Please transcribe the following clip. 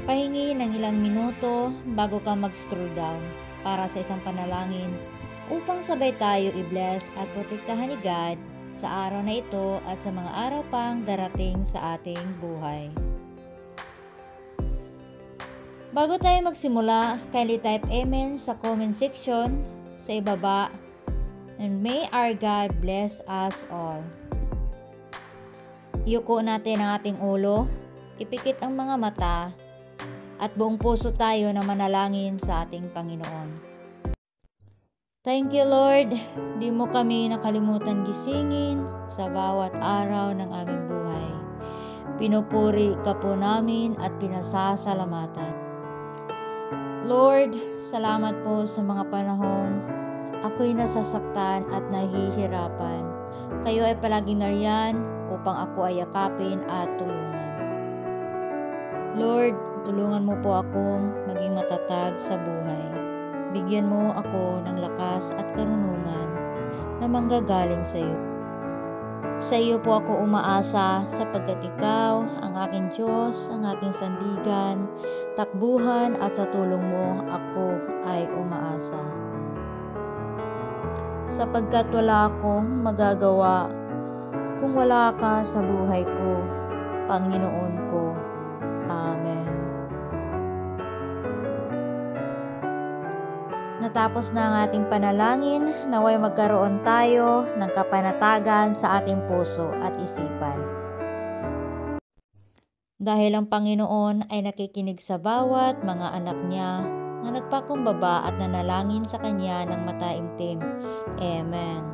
Pahingi ng ilang minuto bago ka mag-scroll down para sa isang panalangin upang sabay tayo i-bless at protektahan ni God sa araw na ito at sa mga araw pang darating sa ating buhay. Bago tayo magsimula, kindly type amen sa comment section sa ibaba, and may our God bless us all. Yuko natin ang ating ulo, ipikit ang mga mata, at buong puso tayo na manalangin sa ating Panginoon. Thank you, Lord, di mo kami nakalimutan gisingin sa bawat araw ng aming buhay. Pinupuri ka po namin at pinasasalamatan. Lord, salamat po sa mga panahong ako'y nasasaktan at nahihirapan. Kayo ay palaging nariyan upang ako ay yakapin at tulungan. Lord, tulungan mo po akong maging matatag sa buhay. Bigyan mo ako ng lakas at karunungan na manggagaling sa iyo. Sa iyo po ako umaasa sapagkat ikaw ang aking Diyos, ang aking sandigan, takbuhan at sa tulong mo ako ay umaasa. Sapagkat wala akong magagawa kung wala ka sa buhay ko, Panginoon ko. Amen. Natapos na ang ating panalangin, naway magkaroon tayo ng kapanatagan sa ating puso at isipan. Dahil ang Panginoon ay nakikinig sa bawat mga anak niya na nagpakumbaba at nanalangin sa Kanya ng mataimtim. Amen.